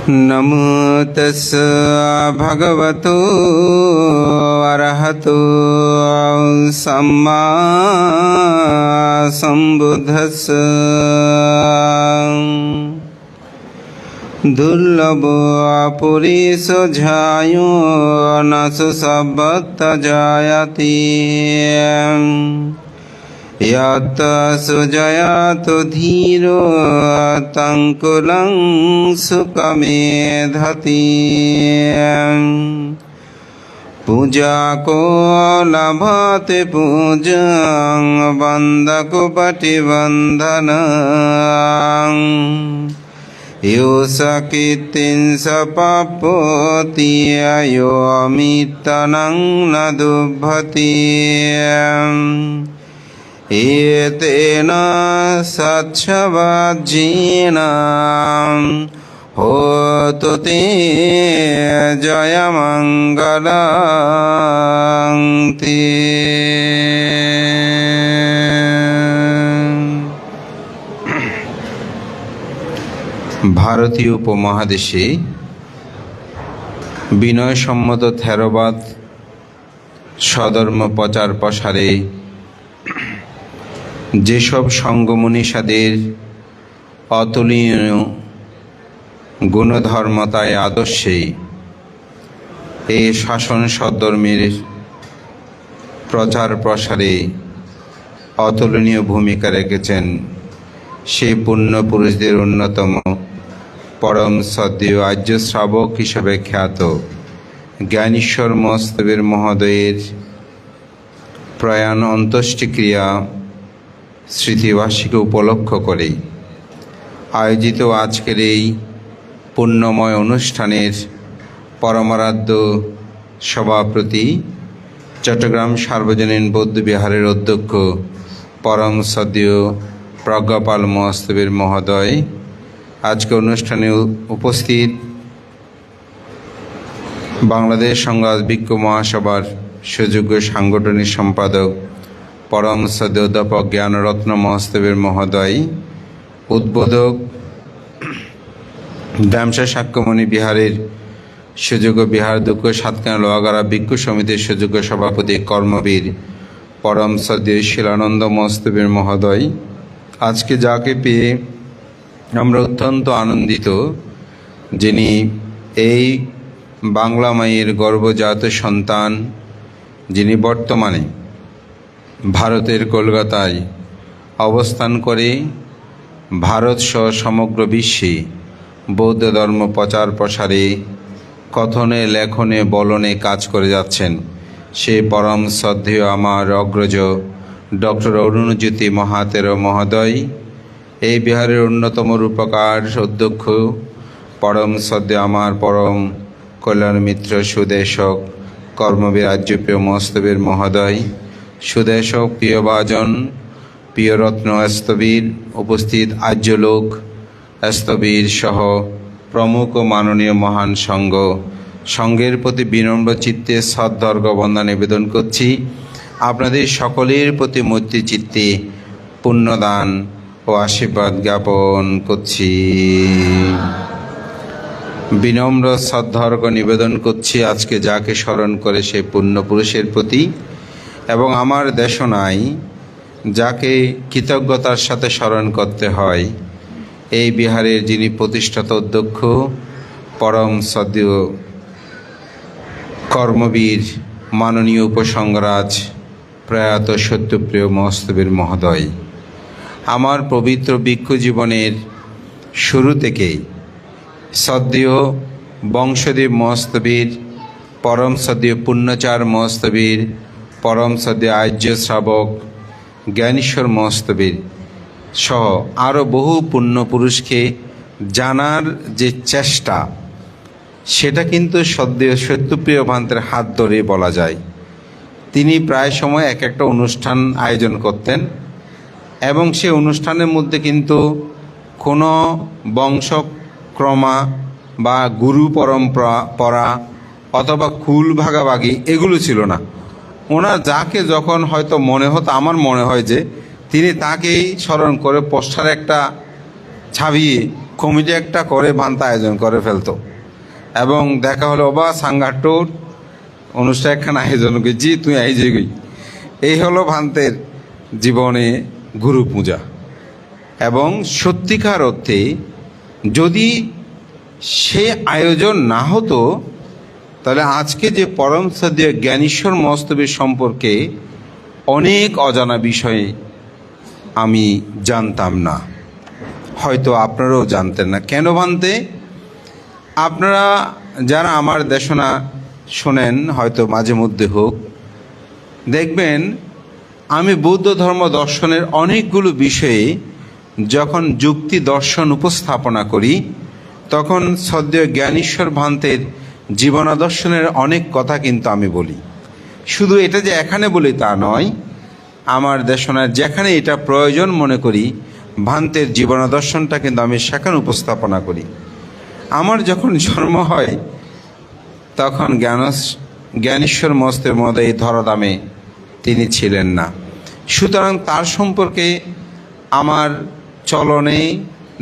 नमो तस्स भगवतो अरहतो सम्मा सम्बुद्धस्स। दुर्लभ पुरुष झायो न सुसबत जायति यत् सुजयतु धीरो तङ्कुलं सुखमेधति। पूजा को लभते पूजं बन्धकुपटिबन्धनं यो सकीर्तिं स पापोति यो अमितनं न दुभति। एतेन सच्छवाज्येन होतु ते जयमङ्गलं ते। ভারতীয় উপমহাদেশে বিনয়সম্মত থেরবাদ স্বধর্ম প্রচার প্রসারে যেসব সঙ্গমনীষাদের অতুলনীয় গুণধর্মতায় আদর্শে এই শাসন সদ্ধর্মের প্রচার প্রসারে অতুলনীয় ভূমিকা রেখেছেন, সেই পুণ্য পুরুষদের অন্যতম পরম শ্রদ্ধেয় আর্য শ্রাবক হিসেবে খ্যাত জ্ঞানীশ্বর মস্তবের মহোদয়ের প্রয়াণ অন্ত্যেষ্টিক্রিয়া স্মৃতিবার্ষিকী উপলক্ষ করে আয়োজিত আজকের এই পুণ্যময় অনুষ্ঠানের পরমারাধ্য সভাপতি চট্টগ্রাম সার্বজনীন বৌদ্ধ বিহারের অধ্যক্ষ পরম শ্রদ্ধেয় প্রজ্ঞাপাল মহস্তবের মহোদয়, আজকে অনুষ্ঠানে উপস্থিত বাংলাদেশ সংঘাত ভিক্ষু মহাসভার সুযোগ্য সাংগঠনিক সম্পাদক পরম শ্রদ্ধেয় অধ্যাপক জ্ঞানরত্ন মহস্তবের মহোদয়, উদ্বোধক ড্যামসা সাক্ষ্যমণি বিহারের সুযোগ্য বিহার দুঃখ সাতখানা লোহাগাড়া ভিক্ষু সমিতির সুযোগ্য সভাপতি কর্মবীর পরম শ্রদ্ধেয় শিলানন্দ মহস্তবের মহোদয়, আজকে যাকে পেয়ে আমরা অত্যন্ত আনন্দিত, যিনি এই বাংলা মায়ের গর্ভজাত সন্তান, যিনি বর্তমানে ভারতের কলকাতায় অবস্থান করে ভারত সহ সমগ্র বিশ্বে বৌদ্ধ ধর্ম প্রচার প্রসারে কথনে লেখনে বলনে কাজ করে যাচ্ছেন, সে পরম শ্রদ্ধেয় আমার অগ্রজ ডক্টর অরুণজ্যোতি মহাতেরো মহোদয়, এই বিহারের অন্যতম রূপকার অধ্যক্ষ পরম শ্রদ্ধেয় আমার পরম কল্যাণ মিত্র সুদেশক কর্মবীর আর্যপ্রিয় মস্তবের মহোদয়, সুদেশক প্রিয়ভাজন প্রিয়রত্ন স্তবীর, উপস্থিত আর্যলোক স্তবীর সহ প্রমুখ মাননীয় মহান সংঘের প্রতি বিনম্র চিত্তে সদ্বর্গ বন্দনা নিবেদন করছি। আপনাদের সকলের প্রতি মৈত্রী চিত্তে পুণ্যদান ও আশীর্বাদ জ্ঞাপন করছি। বিনম্র সদ্বর্গ নিবেদন করছি আজকে যাকে স্মরণ করে সেই পুণ্যপুরুষের প্রতি, এবং আমার দেশনায় যাকে কৃতজ্ঞতার সাথে স্মরণ করতে হয়, এই বিহারের যিনি প্রতিষ্ঠাতা অধ্যক্ষ পরম শ্রদ্ধেয় কর্মবীর মাননীয় উপসংরাজ প্রয়াত সত্যপ্রিয় মহস্তবের মহোদয়। আমার পবিত্র ভিক্ষু জীবনের শুরু থেকেই শ্রদ্ধেয় বংশদেব মহস্তবীর, পরম শ্রদ্ধেয় পুণ্যচার মহস্তবীর, পরম শ্রদ্ধেয় আর্য শ্রাবক জ্ঞানীশ্বর মহস্তবীর সহ আরও বহু পুণ্যপুরুষকে জানার যে চেষ্টা, সেটা কিন্তু শ্রদ্ধেয় সত্যপ্রিয় ভান্তের হাত ধরে বলা যায়। তিনি প্রায় সময় এক একটা অনুষ্ঠান আয়োজন করতেন, এবং সে অনুষ্ঠানের মধ্যে কিন্তু কোনো বংশক্রমা বা গুরু পরম্পরা অথবা কুল ভাগাভাগি এগুলো ছিল না। ওনার যাকে যখন হয়তো মনে হতো, আমার মনে হয় যে তিনি তাকেই স্মরণ করে পোস্টারে একটা ছাবিয়ে কমিটি একটা করে ভান্তা আয়োজন করে ফেলতো এবং দেখা হলো বা সাংঘাটোর অনুষ্ঠান একখান আয়োজন করেছি তুই আইজে গই। এই হলো ভান্তের জীবনে গুরু পূজা। এবং সত্যিকার অর্থে যদি সে আয়োজন না হতো তাহলে আজকে যে পরম শ্রদ্ধেয় জ্ঞানেশ্বর মহাস্তবের সম্পর্কে অনেক অজানা বিষয়ে আমি জানতাম না, হয়তো আপনারাও জানতেন না। কেন ভান্তে? আপনারা যারা আমার দেশনা শোনেন হয়তো মাঝে মধ্যে হোক, দেখবেন আমি বৌদ্ধ ধর্ম দর্শনের অনেকগুলো বিষয়ে যখন যুক্তি দর্শন উপস্থাপনা করি তখন শ্রদ্ধেয় জ্ঞানেশ্বর ভান্তের জীবনাদর্শনের অনেক কথা কিন্তু আমি বলি। শুধু এটা যে এখানে বলি তা নয়, আমার দেশনার যেখানে এটা প্রয়োজন মনে করি ভান্তের জীবনাদর্শনটা কিন্তু আমি সেখানে উপস্থাপনা করি। আমার যখন জন্ম হয় তখন জ্ঞানেশ্বর মস্তের মধ্যে এই ধরাধামে তিনি ছিলেন না। সুতরাং তার সম্পর্কে আমার চলনে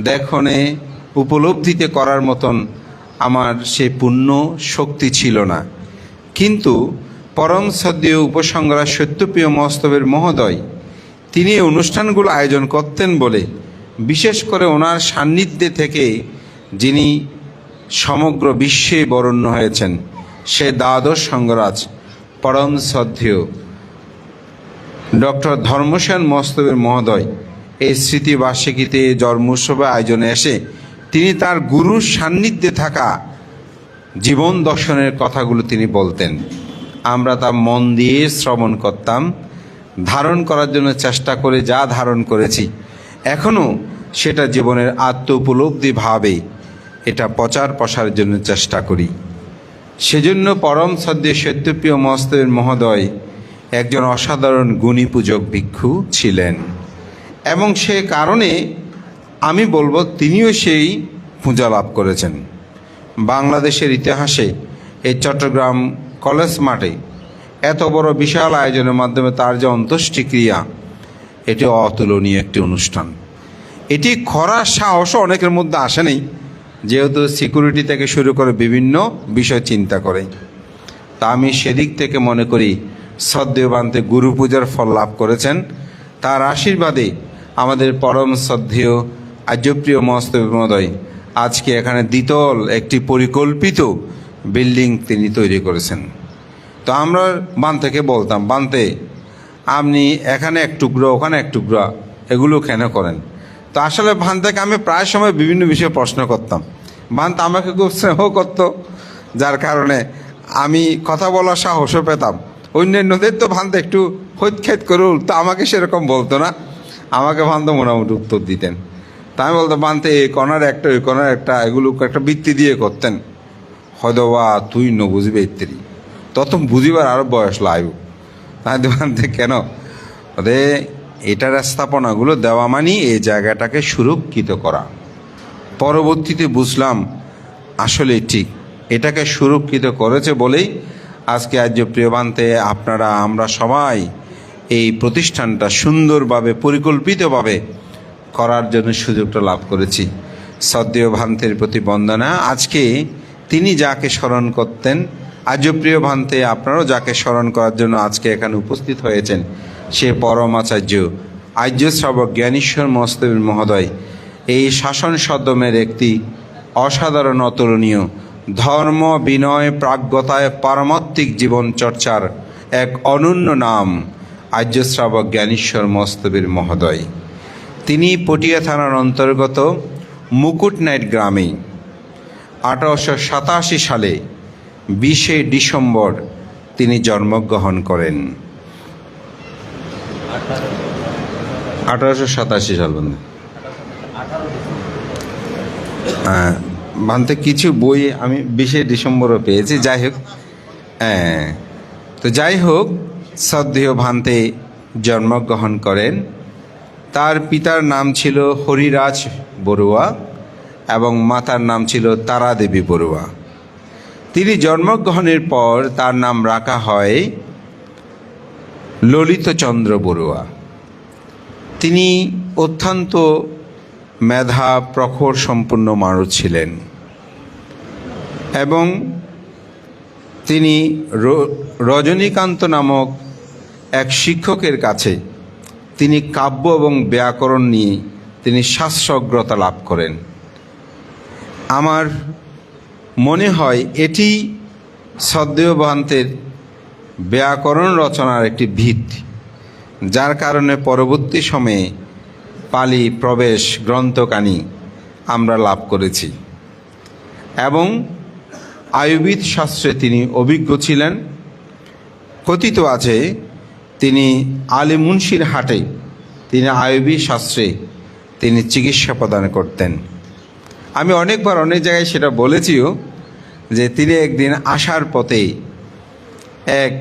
দেখনে উপলব্ধিতে করার মতন আমার সে পূর্ণ শক্তি ছিল না। কিন্তু পরম শ্রদ্ধেয় উপসংহার সত্যপ্রিয় মস্তবের মহোদয় তিনি এই অনুষ্ঠানগুলো আয়োজন করতেন বলে, বিশেষ করে ওনার সান্নিধ্যে থেকে যিনি সমগ্র বিশ্বে বরণ্য হয়েছেন সে দ্বাদশ সংঘরাজ পরম শ্রদ্ধেয় ডক্টর ধর্মসেন মস্তবের মহোদয় এই স্মৃতিবার্ষিকীতে জন্মোৎসবে আয়োজনে এসে তিনি তার গুরুর সান্নিধ্যে থাকা জীবন দর্শনের কথাগুলো তিনি বলতেন। আমরা তা মন দিয়ে শ্রবণ করতাম, ধারণ করার জন্য চেষ্টা করে যা ধারণ করেছি এখনও সেটা জীবনের আত্ম উপলব্ধি ভাবে এটা প্রচার প্রসারের জন্য চেষ্টা করি। সেজন্য পরম শ্রদ্ধেয় সত্যপ্রিয় মস্তবের মহোদয় একজন অসাধারণ গুণী পূজক ভিক্ষু ছিলেন এবং সে কারণে আমি বলবো তিনিও সেই পূজা লাভ করেছেন। বাংলাদেশের ইতিহাসে এই চট্টগ্রাম কলেজ মাঠে এত বড় বিশাল আয়োজনের মাধ্যমে তার যে অন্ত্যেষ্টিক্রিয়া এটি অতুলনীয় একটি অনুষ্ঠান। এটি করার সাহসও অনেকের মধ্যে আসেনি, যেহেতু সিকিউরিটি থেকে শুরু করে বিভিন্ন বিষয় চিন্তা করে। তা আমি সেদিক থেকে মনে করি শ্রদ্ধেয় ভান্তে গুরু পূজার ফল লাভ করেছেন। তার আশীর্বাদে আমাদের পরম শ্রদ্ধেয় আর্যপ্রিয় মস্তব মহোদয় আজকে এখানে দ্বিতল একটি পরিকল্পিত বিল্ডিং তিনি তৈরি করেছেন। তো আমরা বান্তেকে বলতাম, বান্তে আপনি এখানে এক টুকরো ওখানে এক টুকরো এগুলো কেন করেন? তো আসলে ভান্তেকে আমি প্রায় সময় বিভিন্ন বিষয়ে প্রশ্ন করতাম। ভান্ত আমাকে খুব স্নেহ করতো, যার কারণে আমি কথা বলার সাহসও পেতাম। অন্যান্যদের তো ভান্ত একটু হৈৎক্ষেত করে তো আমাকে সেরকম বলতো না, আমাকে ভান্ত মোটামুটি উত্তর দিতেন। তা আমি বলতাম ভান্তে এই কর্নার একটা ওই কর্নার একটা এগুলো একটা বৃত্তি দিয়ে করতেন। হয়তো বা তুই ন বুঝবে ইত্যাদি, তত বুঝিবার আরও বয়স লাগবে। তাই ভান্তে কেন ওদের এটার স্থাপনাগুলো দেওয়া মানে এই জায়গাটাকে সুরক্ষিত করা। পরবর্তীতে বুঝলাম আসলে ঠিক এটাকে সুরক্ষিত করেছে বলেই আজকে আর্যপ্রিয় ভান্তে আপনারা আমরা সবাই এই প্রতিষ্ঠানটা সুন্দরভাবে পরিকল্পিতভাবে করার জন্য সুযোগটা লাভ করেছি। শ্রদ্ধেয় ভান্তের প্রতি বন্দনা। আজকে তিনি যাকে স্মরণ করতেন, আর্যপ্রিয় ভান্তে আপনারাও যাকে স্মরণ করার জন্য আজকে এখানে উপস্থিত হয়েছেন সে পরম আচার্য আর্য শ্রাবক জ্ঞানেশ্বর মস্তবের মহোদয় এই শাসন সদ্যমের একটি অসাধারণ অতুলনীয় ধর্ম বিনয় প্রাজ্ঞতায় পারমাত্মিক জীবন চর্চার এক অনন্য নাম আর্য শ্রাবক জ্ঞানেশ্বর মস্তবের মহোদয়। তিনি পটিয়া থানার অন্তর্গত মুকুটনাইট গ্রামে 1887 সালে 20শে ডিসেম্বর তিনি জন্মগ্রহণ করেন। 1887 সাল বন্ধু। হ্যাঁ, ভান্তে কিছু বই আমি 20শে ডিসেম্বরও পেয়েছি। যাই হোক, হ্যাঁ, তো যাই হোক শ্রদ্ধেয় ভান্তে জন্মগ্রহণ করেন। তার পিতার নাম ছিল হরিরাজ বড়ুয়া এবং মাতার নাম ছিল তারা দেবী বড়ুয়া। তিনি জন্মগ্রহণের পর তার নাম রাখা হয় ললিতচন্দ্র বড়ুয়া। তিনি অত্যন্ত মেধা প্রখর সম্পন্ন মানুষ ছিলেন এবং তিনি রজনীকান্ত নামক এক শিক্ষকের কাছে তিনি কাব্য এবং ব্যাকরণ নিয়ে তিনি শাস্ত্রজ্ঞতা লাভ করেন। আমার মনে হয় এটি সদ্দেয় ভান্তের ব্যাকরণ রচনার একটি ভিত, যার কারণে পরবর্তী সময়ে পালি প্রবেশ গ্রন্থকানি আমরা লাভ করেছি এবং আয়ুর্বেদ শাস্ত্রে তিনি অভিজ্ঞ ছিলেন। কথিত আছে তিনি আলী মুন্সির হাটে তিনি আয়ুর্বেদ শাস্ত্রে তিনি চিকিৎসা প্রদান করতেন। আমি অনেকবার অনেক জায়গায় সেটা বলেছিও যে তিনি একদিন আসার পথে এক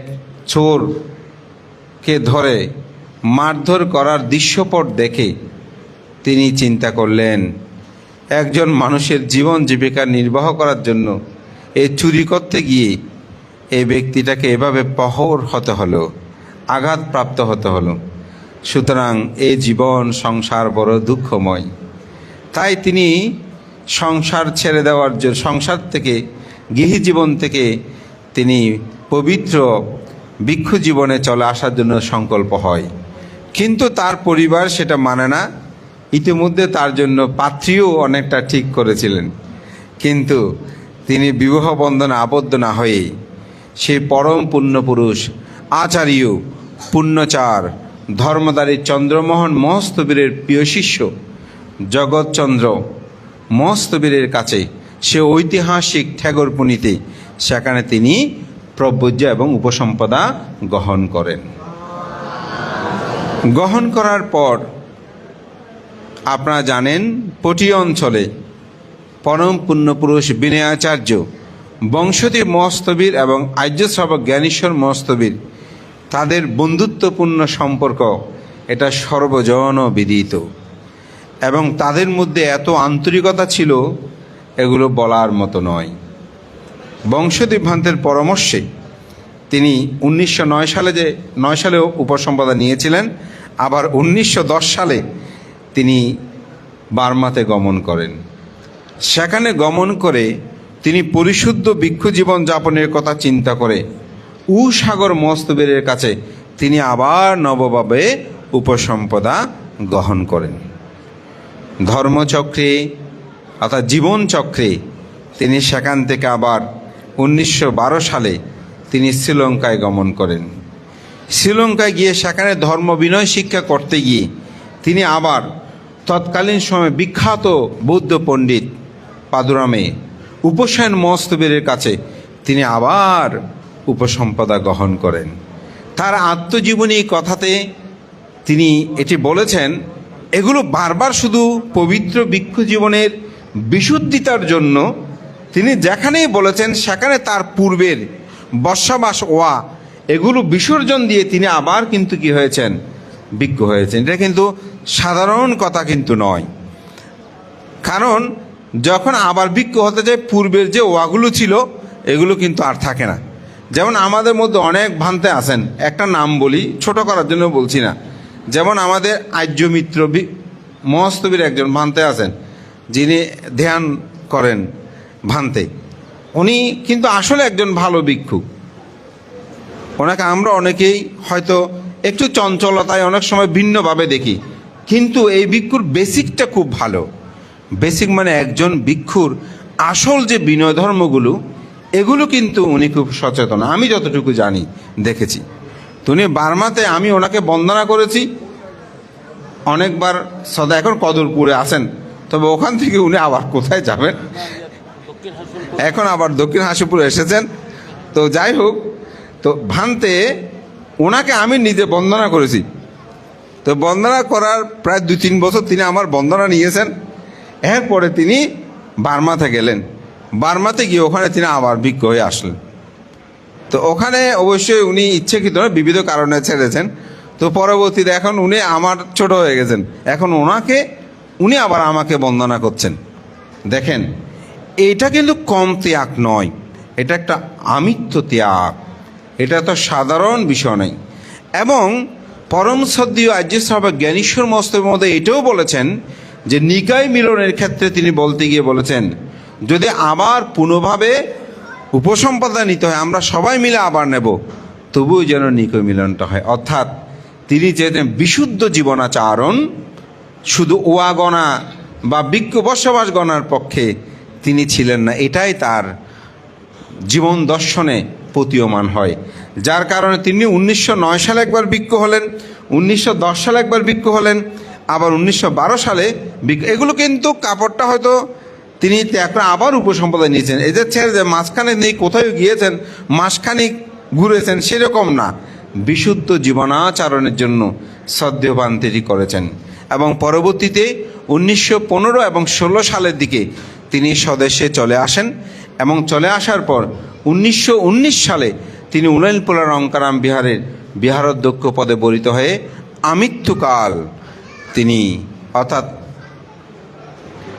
চোরকে ধরে মারধর করার দৃশ্যপট দেখে তিনি চিন্তা করলেন একজন মানুষের জীবন জীবিকা নির্বাহ করার জন্য এই চুরি করতে গিয়ে এই ব্যক্তিটাকে এভাবে প্রহর হতে হলো, আঘাতপ্রাপ্ত হতে হলো। সুতরাং এই জীবন সংসার বড় দুঃখময়। তাই তিনি সংসার ছেড়ে দেওয়ার জন্য, সংসার থেকে গৃহী জীবন থেকে তিনি পবিত্র ভিক্ষু জীবনে চলে আসার জন্য সংকল্প হয়। কিন্তু তার পরিবার সেটা মানে না। ইতিমধ্যে তার জন্য পাত্রীও অনেকটা ঠিক করেছিলেন, কিন্তু তিনি বিবাহ বন্ধনে আবদ্ধ না হয়ে সেই পরম পুণ্যপুরুষ আচার্য পুণ্যচার ধর্মদারী চন্দ্রমোহন মহস্তবীরের প্রিয় শিষ্য জগৎচন্দ্র মহস্তবীরের কাছে সে ঐতিহাসিক ঠেগরপুনিতে সেখানে তিনি প্রব্রজ্য এবং উপসম্পদা গ্রহণ করেন। গ্রহণ করার পর আপনারা জানেন পটি অঞ্চলে পরম পুণ্যপুরুষ বিনয়াচার্য বংশধর মহস্তবীর এবং আর্যশ্রাবক জ্ঞানেশ্বর মহস্তবীর তাদের বন্ধুত্বপূর্ণ সম্পর্ক এটা সর্বজন বিদিত এবং তাদের মধ্যে এত আন্তরিকতা ছিল এগুলো বলার মতো নয়। বংশধর ভান্তের পরামর্শে তিনি 1909 সালেও উপসম্পদা নিয়েছিলেন, আবার 1910 সালে তিনি বার্মাতে গমন করেন। সেখানে গমন করে তিনি পরিশুদ্ধ ভিক্ষু জীবন যাপনের কথা চিন্তা করে সাগর মহস্তবীরের কাছে তিনি আবার নবভাবে উপসম্পদা গ্রহণ করেন। ধর্মচক্রে অর্থাৎ জীবনচক্রে তিনি সেখান থেকে আবার 1912 সালে তিনি শ্রীলঙ্কায় গমন করেন। শ্রীলঙ্কায় গিয়ে সেখানে ধর্ম বিনয় শিক্ষা করতে গিয়ে তিনি আবার তৎকালীন সময়ে বিখ্যাত বৌদ্ধ পণ্ডিত পাদুরামে উপসেন মহস্তবীরের কাছে তিনি আবার উপসম্পদা গ্রহণ করেন। তার আত্মজীবনী কথাতে তিনি এটি বলেছেন, এগুলো বারবার শুধু পবিত্র ভিক্ষু জীবনের বিশুদ্ধিতার জন্য তিনি যেখানেই বলেছেন সেখানে তার পূর্বের বর্ষাবাস এগুলো বিসর্জন দিয়ে তিনি আবার কিন্তু কি হয়েছেন, ভিক্ষু হয়েছেন। এটা কিন্তু সাধারণ কথা কিন্তু নয়, কারণ যখন আবার ভিক্ষু হতে যায় পূর্বের যে ওয়াগুলো ছিল এগুলো কিন্তু আর থাকে না। যেমন আমাদের মধ্যে অনেক ভান্তে আছেন, একটা নাম বলি, ছোট করার জন্য বলছি না। যেমন আমাদের আর্য মিত্র মহস্তবীর একজন ভান্তে আছেন, যিনি ধ্যান করেন ভান্তে। উনি কিন্তু আসলে একজন ভালো ভিক্ষু। ওনাকে আমরা অনেকেই হয়তো একটু চঞ্চলতায় অনেক সময় ভিন্নভাবে দেখি, কিন্তু এই ভিক্ষুর বেসিকটা খুব ভালো। বেসিক মানে একজন ভিক্ষুর আসল যে বিনয় ধর্মগুলো এগুলো কিন্তু উনি খুব সচেতন, আমি যতটুকু জানি দেখেছি। তো উনি বার্মাতে আমি ওনাকে বন্দনা করেছি অনেকবার, সদা এখন কদরপুরে আছেন, তবে ওখান থেকে উনি আবার কোথায় যাবেন, এখন আবার দক্ষিণ হাসিপুরে এসেছেন। তো যাই হোক, তো ভান্তে ওনাকে আমি নিজে বন্দনা করেছি। তো বন্দনা করার প্রায় 2-3 বছর তিনি আমার বন্দনা নিয়েছেন। এরপরে তিনি বার্মাতে গেলেন, বার্মাতে গিয়ে ওখানে তিনি আবার ভিক্ষু হয়ে আসলেন। তো ওখানে অবশ্যই উনি ইচ্ছাকৃত বিবিধ কারণে ছেড়েছেন। তো পরবর্তীতে এখন উনি আমার ছোট হয়ে গেছেন, এখন উনি আবার আমাকে বন্দনা করছেন। দেখেন, এটা কিন্তু কম ত্যাগ নয়, এটা একটা আমিত্ব ত্যাগ, এটা তো সাধারণ বিষয় নয়। এবং পরম সদ্য আর্য শ্রাবক জ্ঞানেশ্বর মহস্তবীর মধ্যে এটাও বলেছেন যে নিকায় মিলনের ক্ষেত্রে তিনি বলতে গিয়ে বলেছেন, যদি আবার পুনঃভাবে উপসম্পদা নিতে হয়, আমরা সবাই মিলে আবার নেব, তবুও যেন নিকায় মিলনটা হয়। অর্থাৎ তিনি চেয়েছেন বিশুদ্ধ জীবনাচরণ, শুধু ওয়া গণা বা বিজ্ঞ বসবাস গণার পক্ষে তিনি ছিলেন না। এটাই তার জীবন দর্শনে প্রতীয়মান হয়, যার কারণে তিনি 1909 সালে একবার বিজ্ঞ হলেন, 1910 সালে একবার বিজ্ঞ হলেন, আবার 1912 সালে বিজ্ঞ। এগুলো কিন্তু কাপড়টা হয়তো তিনি ত্যাগ করে আবার উপসম্পদা নিয়েছেন। এই যে ছেড়ে যে মাঝখানে নেই, কোথায় গিয়েছেন, মাসখানিক ঘুরেছেন, সেরকম না। বিশুদ্ধ জীবনাচরণের জন্য সদ্যপান্তেরই করেছেন। এবং পরবর্তীতে 1915 এবং 16 সালের দিকে তিনি স্বদেশে চলে আসেন, এবং চলে আসার পর 1919 সালে তিনি উলাইলপোলা রঙ্কারাম বিহারের বিহারাধ্যক্ষ পদে বরিত হয়ে আমৃত্যুকাল তিনি, অর্থাৎ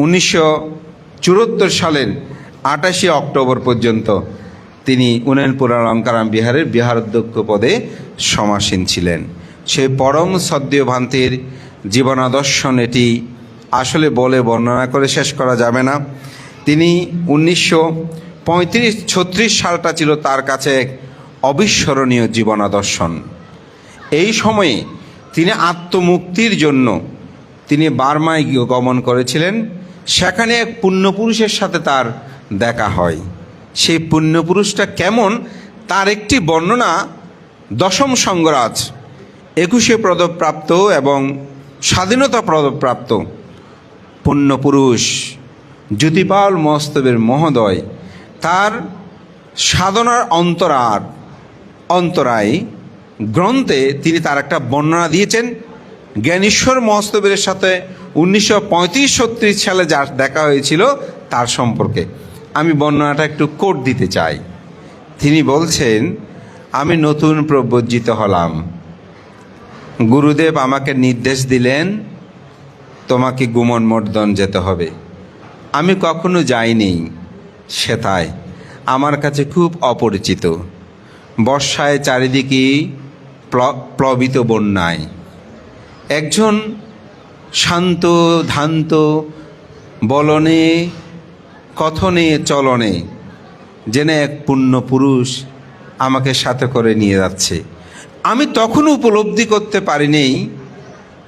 1974 সালের 28 অক্টোবর পর্যন্ত তিনি উলাইলপোলা রঙ্কারাম বিহারের বিহারাধ্যক্ষ পদে সমাসীন ছিলেন। সেই পরম সদ্যভান্তের জীবনাদর্শন এটি আসলে বলে বর্ণনা করে শেষ করা যাবে না। তিনি 1935-36 সালটা ছিল তার কাছে এক অবিস্মরণীয় জীবনাদর্শন। এই সময়ে তিনি আত্মমুক্তির জন্য তিনি বার্মায় গমন করেছিলেন। সেখানে এক পুণ্যপুরুষের সাথে তার দেখা হয়। সেই পুণ্যপুরুষটা কেমন, তার একটি বর্ণনা দশম সঙ্গরাজ 21 পদকপ্রাপ্ত এবং স্বাধীনতা পদকপ্রাপ্ত পুণ্যপুরুষ জ্যোতিপাল মহস্তবের মহোদয় তার সাধনার অন্তরায় গ্রন্থে তিনি তার একটা বর্ণনা দিয়েছেন। জ্ঞানেশ্বর মহস্তবের সাথে 1935-36 সালে যার দেখা হয়েছিল তার সম্পর্কে আমি বর্ণনাটা একটু কোট দিতে চাই। তিনি বলছেন, আমি নতুন প্রব্রজিত হলাম। গুরুদেব আমাকে নির্দেশ দিলেন, তোমাকে গুমন মর্দন যেতে হবে। আমি কখনো যাইনি সেথায়, আমার কাছে খুব অপরিচিত। বর্ষায় চারিদিকে প্লবিত বন্যায় একজন শান্ত ধান্ত বলনে কথনে চলনে যেন এক পুণ্যপুরুষ আমাকে সাথে করে নিয়ে যাচ্ছে। আমি তখনও উপলব্ধি করতে পারিনি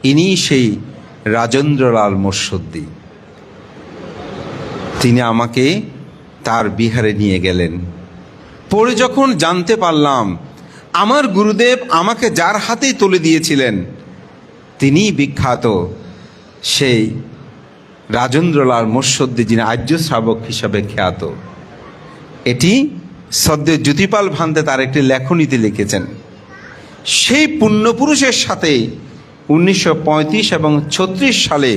ইনি সেই রাজেন্দ্রলাল মোর্শেদ্দি। তিনি আমাকে তার বিহারে নিয়ে গেলেন। পরে যখন জানতে পারলাম আমার গুরুদেব আমাকে যার হাতেই তুলে দিয়েছিলেন তিনি বিখ্যাত সেই রাজেন্দ্রলাল মোর্শেদ্দি, যিনি আর্য শ্রাবক হিসাবে খ্যাত। এটি সদ্য জ্যোতিপাল ভান্তে তার একটি লেখনীতে লিখেছেন। সেই পুণ্যপুরুষের সাথে 1935 এবং 36 সালে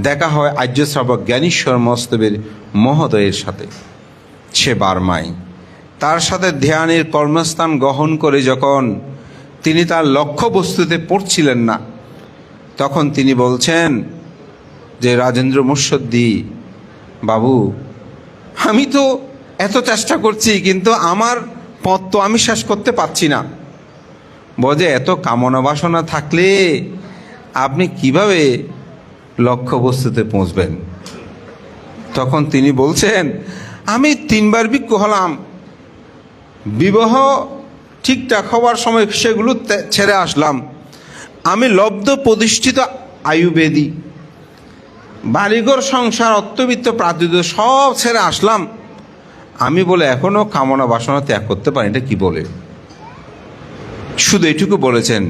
দেখা হয় আর্য শ্রাবক জ্ঞানেশ্বর মহস্তবের মহোদয়ের সাথে। সে বার্মায় তার সাথে ধ্যানের কর্মস্থান গ্রহণ করে যখন তিনি তার লক্ষ্য বস্তুতে পড়ছিলেন না, তখন তিনি বলছেন যে রাজেন্দ্র মোর্শেদ্দি বাবু, আমি তো এত চেষ্টা করছি কিন্তু আমার পথ তো আমি শেষ করতে পারছি না। বলে, এত কামনা বাসনা থাকলে আপনি কিভাবে লক্ষ্য বস্তুতে পৌঁছবেন? তখন তিনি বলছেন, আমি 3 বার বিজ্ঞ হলাম, বিবাহ ঠিকঠাক হওয়ার সময় সেগুলো ছেড়ে আসলাম। আমি লব্ধ প্রতিষ্ঠিত আয়ুর্বেদী, বাড়িঘর সংসার অত্যবিত্ত প্রাতিদ সব ছেড়ে আসলাম। আমি বলে এখনও কামনা বাসনা ত্যাগ করতে পারি, এটা কি বলে? শুধু এটুকু বলেছেন।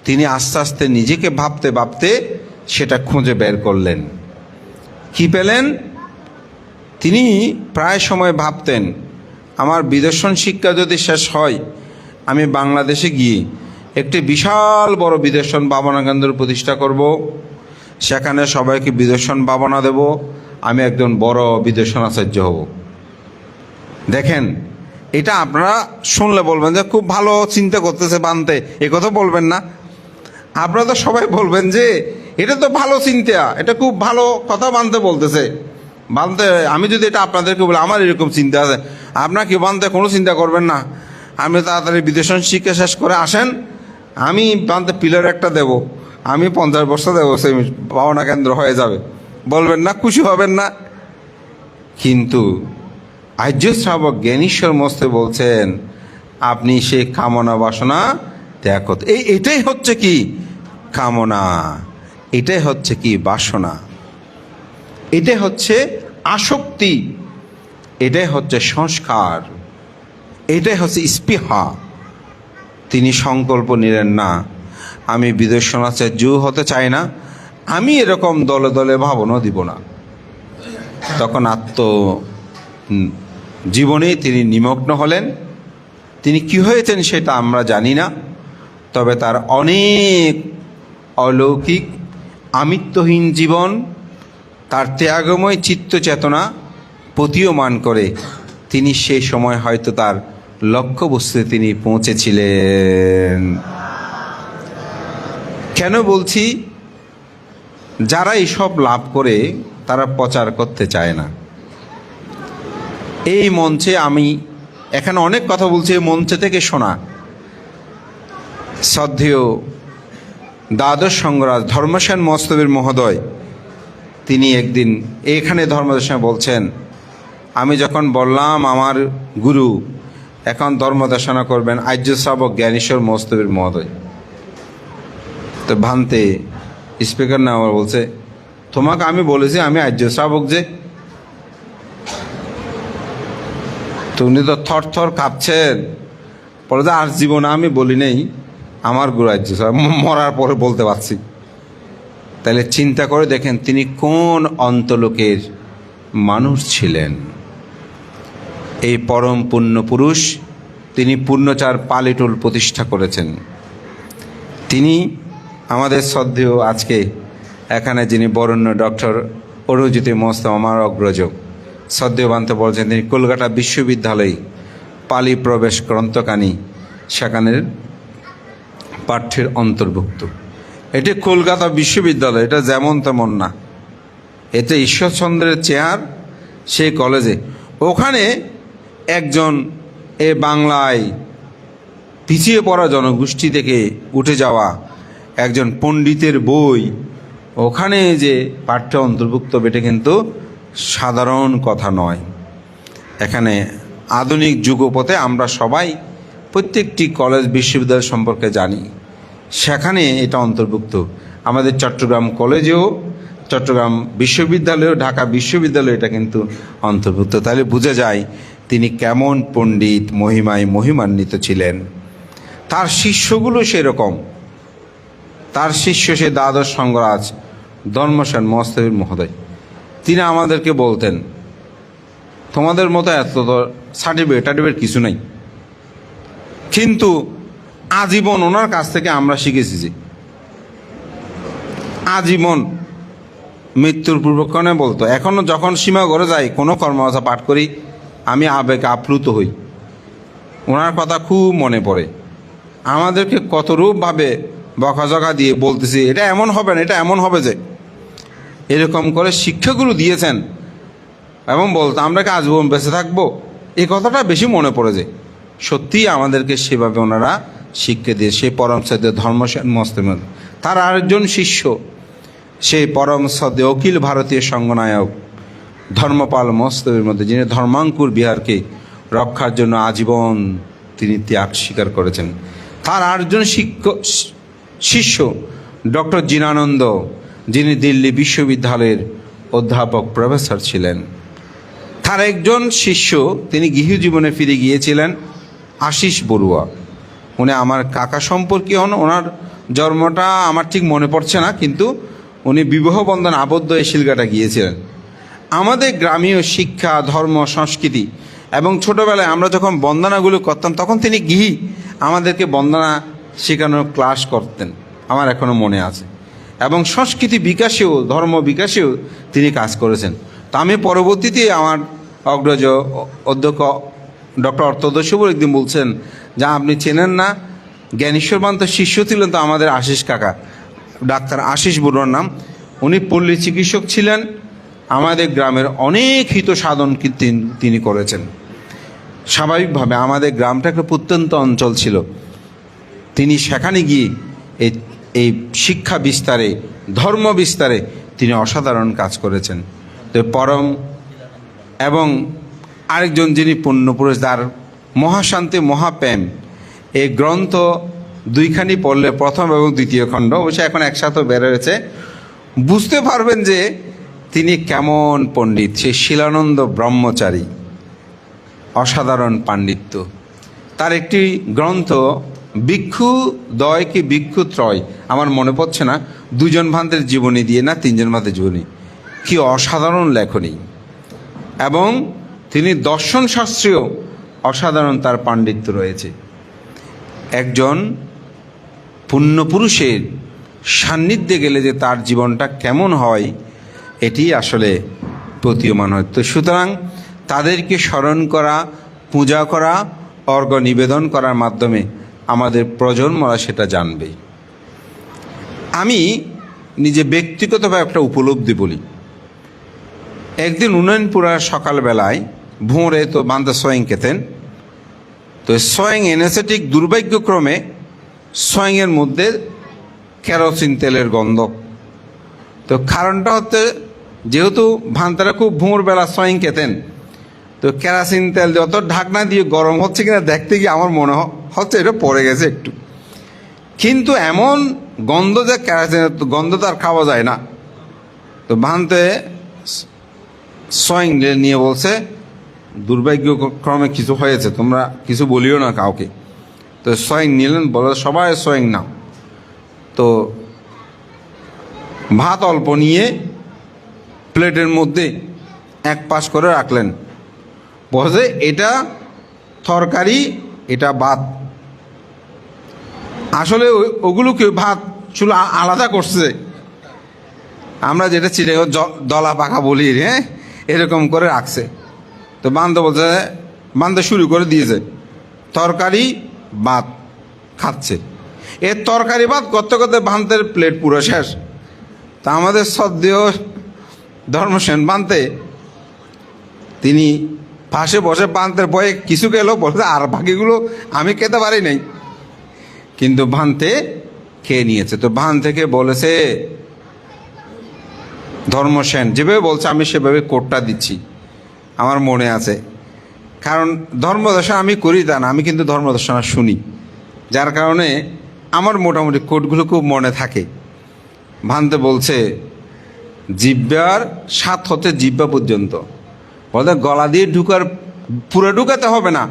তিনি আস্তে আস্তে নিজেকে ভাবতে ভাবতে সেটা খুঁজে বের করলেন। কি পেলেন? তিনি প্রায় সময় ভাবতেন, আমার বিদর্শন শিক্ষা যদি শেষ হয় আমি বাংলাদেশে গিয়ে একটি বিশাল বড় বিদর্শন ভাবনা কেন্দ্র প্রতিষ্ঠা করব, সেখানে সবাইকে বিদর্শন ভাবনা দেব, আমি একজন বড় বিদর্শন আচার্য হব। দেখেন, এটা আপনারা শুনলে বলবেন যে খুব ভালো চিন্তা করতেছে বানতে, এ কথা বলবেন না। আপনারা তো সবাই বলবেন যে এটা তো ভালো চিন্তা, এটা খুব ভালো কথা বানতে বলতেছে। বানতে আমি যদি এটা আপনাদেরকে বলি আমার এরকম চিন্তা আছে, আপনারা কি বানতে কোনো চিন্তা করবেন না? আপনি তাড়াতাড়ি বিদেশন শিক্ষা শেষ করে আসেন, আমি বানতে পিলার একটা দেব, আমি 50 বছর দেবো, সেই ভাবনা কেন্দ্র হয়ে যাবে। বলবেন না, খুশি হবেন না? কিন্তু আর্য শ্রাবক জ্ঞানীশ্বর মস্তে বলছেন আপনি সেই কামনা বাসনা ত্যাগ করতে। এটাই হচ্ছে কি কামনা, এটাই হচ্ছে কি বাসনা, এটাই হচ্ছে আসক্তি, এটাই হচ্ছে সংস্কার, এটাই হচ্ছে স্পৃহা। তিনি সংকল্প নিলেন না আমি বিদর্শনাচার্য হতে চাই না, আমি এরকম দলে দলে ভাবনও দিব না। তখন জীবনে তিনি নিমগ্ন হলেন। তিনি কি হয়েছেন সেটা আমরা জানি না, তবে তার অনেক অলৌকিক আমিত্বহীন জীবন, তার ত্যাগময় চিত্ত চেতনা প্রতীয়মান করে তিনি সেই সময় হয়তো তার লক্ষ্যবস্তুতে তিনি পৌঁছেছিলেন। কেন বলছি? যারা এইসব লাভ করে তারা প্রচার করতে চায় না। এই মঞ্চে আমি এখানে অনেক কথা বলছি, এই মঞ্চে থেকে শোনা শ্রদ্ধেয় দ্বাদশ সংঘরাজ ধর্মসেন মস্তবীর মহোদয়, তিনি একদিন এখানে ধর্মদেশনে বলছেন, আমি যখন বললাম আমার গুরু এখন ধর্মদেশনা করবেন আর্য শ্রাবক জ্ঞানীশ্বর মস্তবীর মহোদয়, তো ভান্তে স্পিকার না আবার বলছে, তোমাকে আমি বলেছি আমি আর্য শ্রাবক যে। তো উনি তো থর থর কাঁপছেন, বলে যে আর জীবনে আমি বলি নেই আমার গুরু আর্য শ্রাবক, মরার পরে বলতে পারছি। তাহলে চিন্তা করে দেখেন তিনি কোন অন্তলোকের মানুষ ছিলেন। এই পরম পুণ্য পুরুষ, তিনি পূর্ণচার পালিটোল প্রতিষ্ঠা করেছেন। তিনি আমাদের শ্রদ্ধেয় আজকে এখানে যিনি বরেণ্য ডক্টর অরুণজ্যোতি মহোদয় আমার অগ্রজ শ্রদ্ধেয় বান্তে বলছেন, তিনি কলকাতা বিশ্ববিদ্যালয়ে পালি প্রবেশ গ্রন্থকানি সেখানের পাঠ্যের অন্তর্ভুক্ত। এটি কলকাতা বিশ্ববিদ্যালয়, এটা যেমন তেমন না, এতে ঈশ্বরচন্দ্রের চেয়ার সেই কলেজে। ওখানে একজন এ বাংলায় পিছিয়ে পড়া জনগোষ্ঠী থেকে উঠে যাওয়া একজন পণ্ডিতের বই ওখানে যে পাঠ্য অন্তর্ভুক্ত, এটা কিন্তু সাধারণ কথা নয়। এখানে আধুনিক যুগপথে আমরা সবাই প্রত্যেকটি কলেজ বিশ্ববিদ্যালয় সম্পর্কে জানি, সেখানে এটা অন্তর্ভুক্ত। আমাদের চট্টগ্রাম কলেজেও, চট্টগ্রাম বিশ্ববিদ্যালয়েও, ঢাকা বিশ্ববিদ্যালয়ে এটা কিন্তু অন্তর্ভুক্ত। তাহলে বোঝা যায় তিনি কেমন পণ্ডিত, মহিমায় মহিমান্বিত ছিলেন। তার শিষ্যগুলো সেরকম। তার শিষ্য সে দ্বাদশ সংঘরাজ ধর্মসেন মস্তবীর মহোদয়, তিনি আমাদেরকে বলতেন তোমাদের মতো এত সার্টিফিকেট কিছু নাই, কিন্তু আজীবন ওনার কাছ থেকে আমরা শিখেছি যে আজীবন মৃত্যুর পূর্বক্ষণে বলতো, এখনও যখন সীমা ঘরে যাই কোনো কর্মবাসা পাঠ করি আমি আবেগে আপ্লুত হই, ওনার কথা খুব মনে পড়ে। আমাদেরকে কত রূপভাবে বকাঝকা দিয়ে বলতেছি এটা এমন হবে না, এটা এমন হবে যে, এরকম করে শিক্ষাগুলো দিয়েছেন এবং বলতো আমরা কি আজীবন বেঁচে থাকবো, এই কথাটা বেশি মনে পড়ে যায়। সত্যিই আমাদেরকে সেভাবে ওনারা শিক্ষা দিয়ে সেই পরম শ্রদ্ধেয় ধর্মসেন মস্তবীর, তার আরেকজন শিষ্য সেই পরম শ্রদ্ধেয় অখিল ভারতীয় সংঘনায়ক ধর্মপাল মস্তবীর মধ্যে, যিনি ধর্মাঙ্কুর বিহারকে রক্ষার জন্য আজীবন তিনি ত্যাগ স্বীকার করেছেন। তার আরেকজন শিষ্য ডক্টর জিনানন্দ, যিনি দিল্লি বিশ্ববিদ্যালয়ের অধ্যাপক প্রফেসর ছিলেন। তার একজন শিষ্য, তিনি গৃহজীবনে ফিরে গিয়েছিলেন, আশিস বড়ুয়া। উনি আমার কাকা সম্পর্কীয় হন, ওনার জন্মটা আমার ঠিক মনে পড়ছে না, কিন্তু উনি বিবাহ বন্ধন আবদ্ধ এই শিলঘাটা গিয়েছিলেন। আমাদের গ্রামীয় শিক্ষা, ধর্ম, সংস্কৃতি এবং ছোটোবেলায় আমরা যখন বন্দনাগুলো করতাম তখন তিনি গৃহী আমাদেরকে বন্দনা শেখানোর ক্লাস করতেন, আমার এখনও মনে আছে। এবং সংস্কৃতি বিকাশেও, ধর্ম বিকাশেও তিনি কাজ করেছেন। তো আমি পরবর্তীতে আমার অগ্রজ অধ্যক্ষ ডক্টর অর্থদর্শবর একদিন বলছেন যে আপনি চেনেন না, জ্ঞানেশ্বর বান্তের শিষ্য ছিলেন তো আমাদের আশিস কাকা, ডাক্তার আশিস বড়ুয়ার নাম। উনি পল্লী চিকিৎসক ছিলেন, আমাদের গ্রামের অনেক হিত সাধন তিনি করেছেন। স্বাভাবিকভাবে আমাদের গ্রামটা একটা প্রত্যন্ত অঞ্চল ছিল, তিনি সেখানে গিয়ে এই শিক্ষা বিস্তারে, ধর্ম বিস্তারে তিনি অসাধারণ কাজ করেছেন। তো পরম এবং আরেকজন যিনি পুণ্যপুরুষ, যার মহাশান্তি মহাপ্রেম, এই গ্রন্থ দুইখানি পড়লে, প্রথম এবং দ্বিতীয় খণ্ড, অবশ্য এখন একসাথে বের হয়েছে, বুঝতে পারবেন যে তিনি কেমন পণ্ডিত। সে শিলানন্দ ব্রহ্মচারী, অসাধারণ পাণ্ডিত্য। তার একটি গ্রন্থ ভিক্ষু দ্বয় কি ভিক্ষু ত্রয়, আমার মনে পড়ছে না, দুজন ভান্তের জীবনী দিয়ে না তিনজন ভান্তের জীবনী, কি অসাধারণ লেখনী। এবং তিনি দর্শন শাস্ত্রেও অসাধারণ তার পাণ্ডিত্য রয়েছে। একজন পুণ্যপুরুষের সান্নিধ্যে গেলে যে তার জীবনটা কেমন হয়, এটি আসলে প্রতীয়মান হয়। তো সুতরাং তাদেরকে স্মরণ করা, পূজা করা, অর্ঘ্য নিবেদন করার মাধ্যমে আমাদের প্রজন্মরা সেটা জানবে। আমি নিজে ব্যক্তিগতভাবে একটা উপলব্ধি বলি। একদিন উন্নয়নপুরার সকালবেলায় ভোরে তো বান্দা সোয়েং খেতেন, তো সোয়েং এনেছে, ঠিক দুর্ভাগ্যক্রমে সোয়েংয়ের মধ্যে কেরোসিন তেলের গন্ধ। তো কারণটা হচ্ছে, যেহেতু ভান্তারা খুব ভোরবেলা সোয়েং খেতেন, তো কেরোসিন তেল দিয়ে অত ঢাকনা দিয়ে গরম হচ্ছে কিনা দেখতে গিয়ে আমার মনে হচ্ছে এটা পড়ে গেছে একটু। কিন্তু এমন গন্ধ যে কেরোসিনের গন্ধ তো আর খাওয়া যায় না। তো ভান্তে সোয়েং নিয়ে বলছে, দুর্ভাগ্যক্রমে কিছু হয়েছে, তোমরা কিছু বলিও না কাউকে। তো সোয়েং নিলেন, বলে সবাই সোয়েং নাও। তো ভাত অল্প নিয়ে প্লেটের মধ্যে এক পাশ করে রাখলেন, বলছে এটা তরকারি, এটা ভাত। আসলে ওগুলোকে ভাত চুলো আলাদা করছে, আমরা যেটা চিড়ে দলা পাকা বলি, হ্যাঁ, এরকম করে রাখছে। তো বান্ধব বলছে, বান্ধব শুরু করে দিয়েছে তরকারি ভাত খাচ্ছে। এর তরকারি ভাত করতে করতে বান্তের প্লেট পুরো শেষ। তা আমাদের শ্রদ্ধেয় ধর্মসেন বান্তে, তিনি পাশে বসে বান্তের বয়ে কিছু গেল, বলতে আর বাকিগুলো আমি খেতে পারি নাই, কিন্তু ভান্তে খেয়ে নিয়েছে। তো ভান থেকে বলেছে ধর্মসেন, যেভাবে বলছে আমি সেভাবে কোটটা দিচ্ছি, আমার মনে আছে। কারণ ধর্মদর্শন আমি করি তা না, আমি কিন্তু ধর্মদর্শন শুনি, যার কারণে আমার মোটামুটি কোটগুলো খুব মনে থাকে। ভান্তে বলছে, জিহ্বার স্বাদ হতে জিহ্বা পর্যন্ত, বলতে গলা দিয়ে ঢুকার পুরো ঢুকাতে হবে না,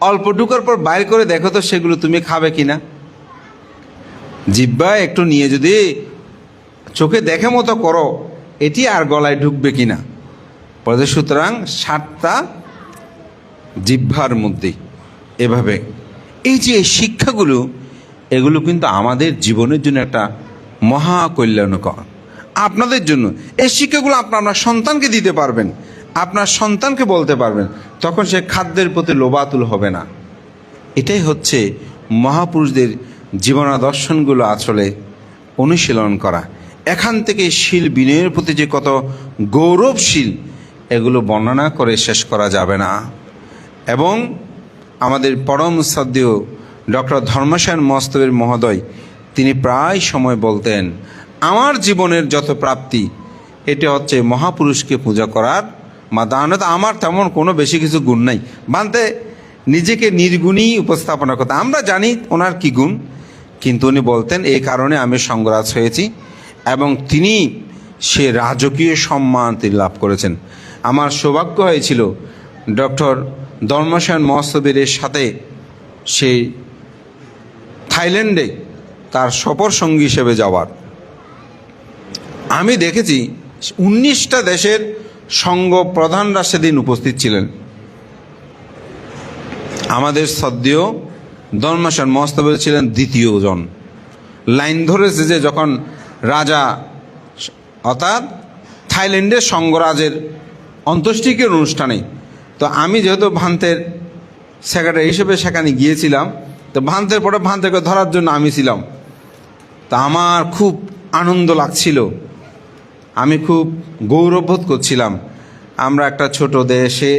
অল্প ঢুকার পর বাইর করে দেখো তো সেগুলো তুমি খাবে কিনা। জিহ্বা একটু নিয়ে যদি চোখে দেখে মতো করো, এটি আর গলায় ঢুকবে কিনা। বলতে সুতরাং স্বাদটা জিহ্বার মধ্যে। এভাবে এই যে শিক্ষাগুলো, এগুলো কিন্তু আমাদের জীবনের জন্য একটা মহা কল্যাণকর। আপনাদের জন্য এই শিক্ষাগুলো আপনার সন্তানকে দিতে পারবেন, আপনার সন্তানকে বলতে পারবেন, তখন সে খাদ্যের প্রতি লোভাতুল হবে না। এটাই হচ্ছে মহাপুরুষদের জীবনাদর্শনগুলো আসলে অনুশীলন করা। এখান থেকে শীল বিনয়ের প্রতি যে কত গৌরবশীল, এগুলো বর্ণনা করে শেষ করা যাবে না। এবং আমাদের পরম শ্রদ্ধেয় ডক্টর ধর্মসেন মস্তবের মহোদয়, তিনি প্রায় সময় বলতেন, আমার জীবনের যত প্রাপ্তি, এটা হচ্ছে মহাপুরুষকে পূজা করার মাদানত। আমার তেমন কোনো বেশি কিছু গুণ নাই। বানতে নিজেকে নির্গুণই উপস্থাপনা করতে, আমরা জানি ওনার কি গুণ, কিন্তু উনি বলতেন এই কারণে আমি সঙ্গরাজ হয়েছি। এবং তিনি সে রাজকীয় সম্মান তিনি লাভ করেছেন। আমার সৌভাগ্য হয়েছিল ডক্টর ধর্মসেন মহস্তবের সাথে সেই থাইল্যান্ডে তার সফর সঙ্গী হিসেবে যাওয়ার। আমি দেখেছি 19টা দেশের সংঘ প্রধানরা সেদিন উপস্থিত ছিলেন। আমাদের শ্রদ্ধেয় ধর্মসেন মহস্তবের ছিলেন দ্বিতীয় জন। লাইন ধরেছে যে যখন রাজা, অর্থাৎ থাইল্যান্ডের সঙ্গরাজের অন্ত্যেষ্টিক্রিয়ার অনুষ্ঠানে, তো আমি যেহেতু ভান্তের সেক্রেটারি হিসেবে সেখানে গিয়েছিলাম, তো ভান্তের পরে ভান্তেকে ধরার জন্য আমি ছিলাম। তা আমার খুব আনন্দ লাগছিল, আমি খুব গৌরববোধ করছিলাম। আমরা একটা ছোট দেশে,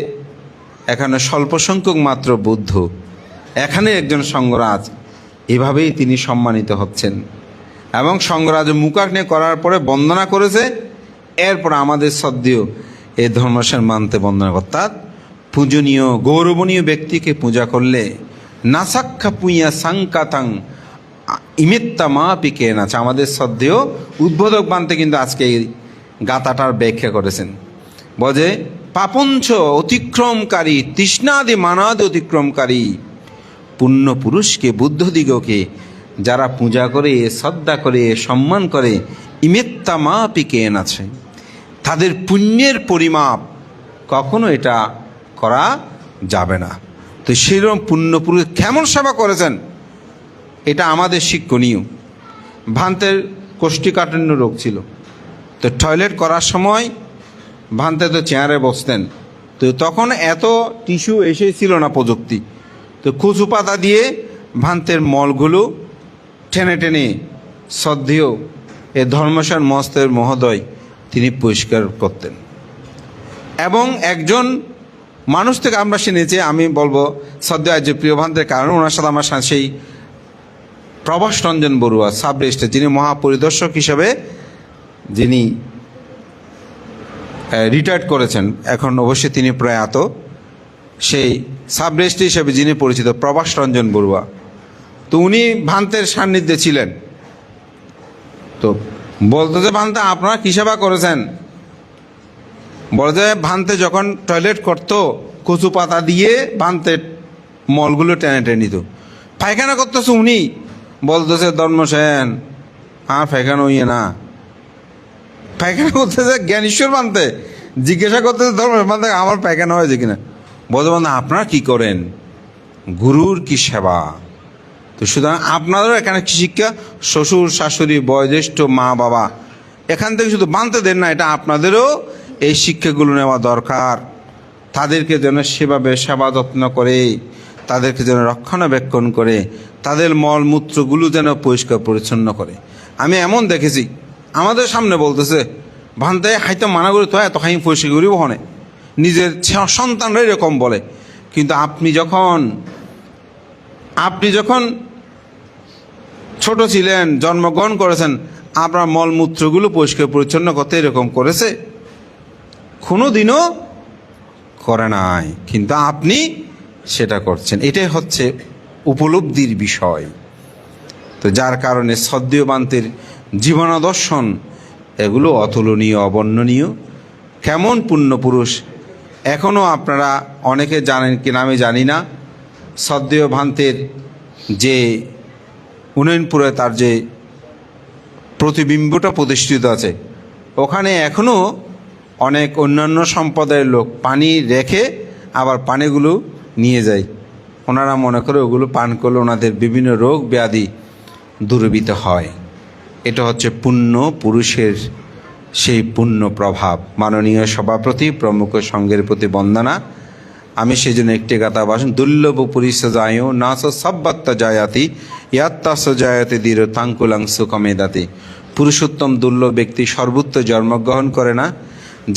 এখানে স্বল্প সংখ্যক মাত্র বুদ্ধ, এখানে একজন সঙ্গরাজ, এভাবেই তিনি সম্মানিত হচ্ছেন। এবং সঙ্গরাজ মুখাগ্নি করার পরে বন্দনা করেছে, এরপর আমাদের শ্রদ্ধেয় এই ধর্মসেন মানতে বন্দনা অর্থাৎ পূজনীয় গৌরবনীয় ব্যক্তিকে পূজা করলে নাসাক্ষা পুইয়া সাংকাতাং ইমিত্তা মা পিকে নাচে। আমাদের শ্রদ্ধেয় উদ্বোধক বানতে কিন্তু আজকে এই গাথাটার ব্যাখ্যা করেছেন। বলে পাপঞ্চ অতিক্রমকারী তৃষ্ণাদি মানাদি অতিক্রমকারী পুণ্য পুরুষকে বুদ্ধদিগকে যারা পূজা করে শ্রদ্ধা করে সম্মান করে ইমেত্তা মা পিকে আছে, তাদের পুণ্যের পরিমাপ কখনো এটা করা যাবে না। তো সেরকম পুণ্যপুরুষ কেমন সেবা করেছেন এটা আমাদের শিক্ষণীয়। ভান্তের কোষ্ঠীকাঠিন্য রোগ ছিল, তো টয়লেট করার সময় ভান্তে তো চেয়ারে বসতেন, তো তখন এত টিস্যু এসেছিল না প্রযুক্তি, তো কচু পাতা দিয়ে ভান্তের মলগুলো টেনে টেনে শ্রদ্ধেয় এ ধর্মসেন মস্তের মহোদয় তিনি পরিষ্কার করতেন। এবং একজন মানুষ থেকে আমরা শুনেছি, আমি বলবো শ্রদ্ধেয় আর্য প্রিয় ভান্তের কারণ ওনার সাথে আমার সেই প্রভাস রঞ্জন বড়ুয়া সাব রেজিস্ট্রার, যিনি মহাপরিদর্শক হিসেবে যিনি রিটায়ার্ড করেছেন, এখন অবশ্যই তিনি প্রয়াত, সেই সাব রেজিস্ট্রার হিসেবে যিনি পরিচিত প্রভাস রঞ্জন বড়ুয়া, তো উনি ভান্তের সান্নিধ্যে ছিলেন। তো বলতো যে ভান্তে আপনারা কী সেবা করেছেন? বলে যে ভান্তে যখন টয়লেট করতো কচু পাতা দিয়ে ভান্তের মলগুলো টেনে টেনে নিত। পায়খানা করতেছে উনি, বলতেছে ধর্মসেন আর পায়খানা হইয়ে না, পায়খানা করতেছে জ্ঞানেশ্বর ভান্তে, জিজ্ঞাসা করতেছে ধর্মসেন ভান্তে আমার পায়খানা হয়েছে কিনা। বলতে ভান্তে আপনারা কী করেন? গুরুর কি সেবা। তো সুতরাং আপনাদেরও এখানে কি শিক্ষা, শ্বশুর শাশুড়ি বয়োজ্যেষ্ঠ মা বাবা এখান থেকে শুধু বানতে দেন না, এটা আপনাদেরও এই শিক্ষাগুলো নেওয়া দরকার। তাদেরকে যেন সেভাবে সেবা যত্ন করে, তাদেরকে যেন রক্ষণাবেক্ষণ করে, তাদের মলমূত্রগুলো যেন পরিষ্কার পরিচ্ছন্ন করে। আমি এমন দেখেছি আমাদের সামনে বলতেছে ভান্তে হাইতে মানা করি তো এত হাই পরিষ্কার করিব হনে, নিজের সন্তানরা এরকম বলে। কিন্তু আপনি যখন ছোট ছিলেন, জন্মগ্রহণ করেছেন, আপনার মলমূত্রগুলো পরিষ্কার পরিচ্ছন্ন করতে এরকম করেছে? কোনো দিনও করে নাই, কিন্তু আপনি সেটা করছেন। এটাই হচ্ছে উপলব্ধির বিষয়। তো যার কারণে শ্রদ্ধেয় বান্তের জীবনাদর্শন এগুলো অতুলনীয়, অবর্ণনীয়। কেমন পুণ্যপুরুষ এখনও আপনারা অনেকে জানেন কিনা আমি জানি না। শ্রদ্ধেয় ভান্তের যে উন্নয়নপুরে তার যে প্রতিবিম্বটা প্রতিষ্ঠিত আছে, ওখানে এখনও অনেক অন্যান্য সম্প্রদায়ের লোক পানি রেখে আবার পানিগুলো নিয়ে যায়। ওনারা মনে করে ওগুলো পান করলে ওনাদের বিভিন্ন রোগ ব্যাধি দূরীভূত হয়। এটা হচ্ছে পুণ্য পুরুষের সেই পুণ্য প্রভাব। মাননীয় সভাপতি প্রমুখ সংঘের প্রতি বন্দনা। আমি সেই জন্য একটি গাথা বাসন দুর্লভ পুরুষ যায় নাচ সব্বাত্তা জায়াতি ইয়াত্তাস জায়াতি দৃঢ় তাঙ্কুলাং সুকমেদাতি। পুরুষোত্তম দুর্লভ ব্যক্তি সর্বত্র জন্মগ্রহণ করে না,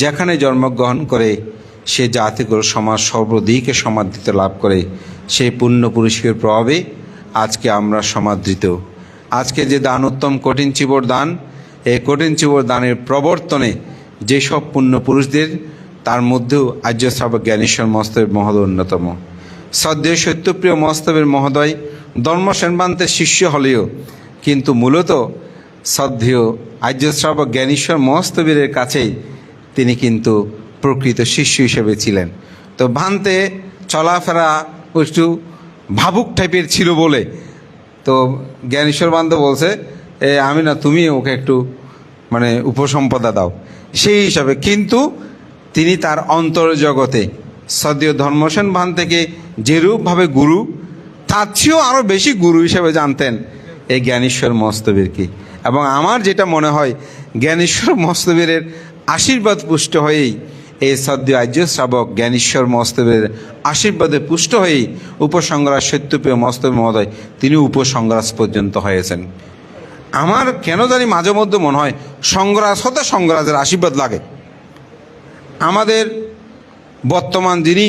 যেখানে জন্মগ্রহণ করে সে জাতিগুলো সমাজ সর্বদিকে সমাদৃত লাভ করে। সেই পুণ্য পুরুষের প্রভাবে আজকে আমরা সমাদৃত। আজকে যে দান উত্তম কঠিন চিবর দান, এই কঠিন চিবর দানের প্রবর্তনে যেসব পুণ্য পুরুষদের, তার মধ্যেও আর্য শ্রাবক জ্ঞানেশ্বর মস্তবের মহোদয় অন্যতম। শ্রদ্ধেয় সত্যপ্রিয় মস্তবের মহোদয় ধর্মসেন বান্তের শিষ্য হলেও কিন্তু মূলত শ্রদ্ধেয় আর্য শ্রাবক জ্ঞানেশ্বর মস্তবীর কাছেই তিনি কিন্তু প্রকৃত শিষ্য হিসেবে ছিলেন। তো ভান্তে চলাফেরা একটু ভাবুক টাইপের ছিল বলে তো জ্ঞানেশ্বর বান্ত বলছে আমি না, তুমি ওকে একটু মানে উপসম্পদা দাও সেই হিসাবে। কিন্তু তিনি তার অন্তর জগতে শ্রদ্ধেয় ধর্মসেন ভান্তেকে যেরূপভাবে গুরু, তার চেয়েও আরও বেশি গুরু হিসেবে জানতেন এই জ্ঞানেশ্বর মস্তবীরকে। এবং আমার যেটা মনে হয় জ্ঞানেশ্বর মস্তবীরের আশীর্বাদ পুষ্ট হয়েই এই শ্রদ্ধেয় আর্য শ্রাবক জ্ঞানেশ্বর মস্তবের আশীর্বাদে পুষ্ট হয়েই উপসংগ্রাস সত্যপ্রিয় মস্তব মহোদয় তিনি উপসংগ্রাস পর্যন্ত হয়েছেন। আমার কেন জানি মাঝে মধ্যে মনে হয় সংগ্রাস হতে সংগ্রাসের আশীর্বাদ লাগে। আমাদের বর্তমান যিনি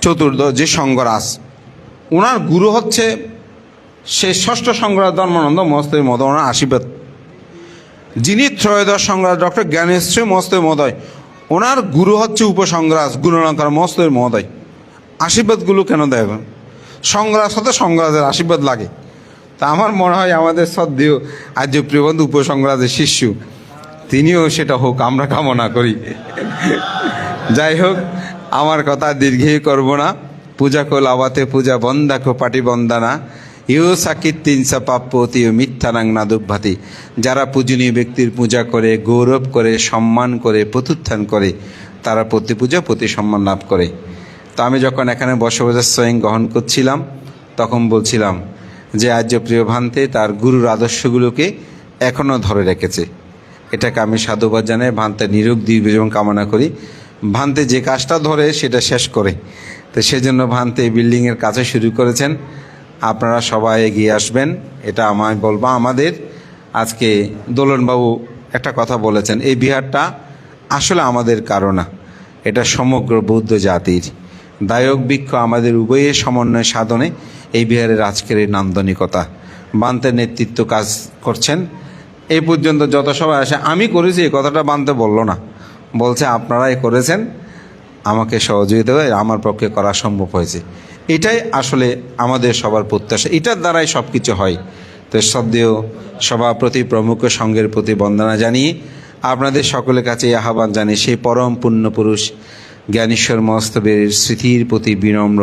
চতুর্থ যে সংগ্রাস, ওনার গুরু হচ্ছে সে ষষ্ঠ সংগ্রাস ধর্মানন্দ মস্তবের মতো, ওনার আশীর্বাদ। যিনি ত্রয়োদশ সংগ্রাস ডক্টর জ্ঞানেশ্বর মহোদয় মহোদয়, ওনার গুরু হচ্ছে উপসংগ্রাস গুণালঙ্কার মহোদয় মহোদয়। আশীর্বাদগুলো কেন দেয়? সংগ্রাস হতে সংগ্রাসের আশীর্বাদ লাগে। তা আমার মনে হয় আমাদের শ্রদ্ধেয় আর্য প্রিয়বন্ধু উপসংগ্রাসের শিষ্য, তিনিও সেটা হোক আমরা কামনা করি। যাই হোক, আমার কথা দীর্ঘই করব না। পূজা কো লাভাতে পূজা বন্দা কো পাটি বন্দানা ইউ সাকিত তিনসা পাপ্পতি ও মিথ্যানাং নাদুভাতি। যারা পূজনীয় ব্যক্তির পূজা করে, গৌরব করে, সম্মান করে, প্রত্যুত্থান করে, তারা প্রতি পূজা প্রতি সম্মান লাভ করে। তো আমি যখন এখানে বসবাসের স্বয়ং গ্রহণ করছিলাম, তখন বলছিলাম যে আর্যপ্রিয় ভান্তে তার গুরুর আদর্শগুলোকে এখনও ধরে রেখেছে। এটাকে আমি সাধুবাদ জানাই, ভান্তে নিরোগ দীর্ঘজীবন কামনা করি। ভান্তে যে কাজটা ধরে সেটা শেষ করে, তো সেজন্য ভান্তে এই বিল্ডিংয়ের কাছে শুরু করেছেন। আপনারা সবাই এগিয়ে আসবেন, এটা আমায় বলবো। আমাদের আজকে দোলনবাবু একটা কথা বলেছেন, এই বিহারটা আসলে আমাদের কারো না, এটা সমগ্র বৌদ্ধ জাতির। দায়ক বৃক্ষ আমাদের উভয়ের সমন্বয় সাধনে এই বিহারের আজকের এই নান্দনিকতা। বান্তের নেতৃত্ব কাজ করছেন। এই পর্যন্ত যত সবাই আসে, আমি করেছি এই কথাটা বান্তে বললো না, বলছে আপনারাই করেছেন, আমাকে সহযোগিতা করে আমার পক্ষে করা সম্ভব হয়েছে। এটাই আসলে আমাদের সবার প্রত্যাশা, এটার দ্বারাই সব কিছু হয়। তো শ্রদ্ধেয় সভাপতি প্রমুখ সঙ্গের প্রতি বন্দনা জানিয়ে আপনাদের সকলের কাছে আহ্বান জানিয়ে সেই পরম পুণ্যপুরুষ জ্ঞানেশ্বর মহোদয়ের স্মৃতির প্রতি বিনম্র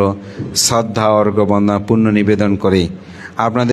শ্রদ্ধা অর্ঘ্য বন্দনা পুণ্য নিবেদন করে আপনাদের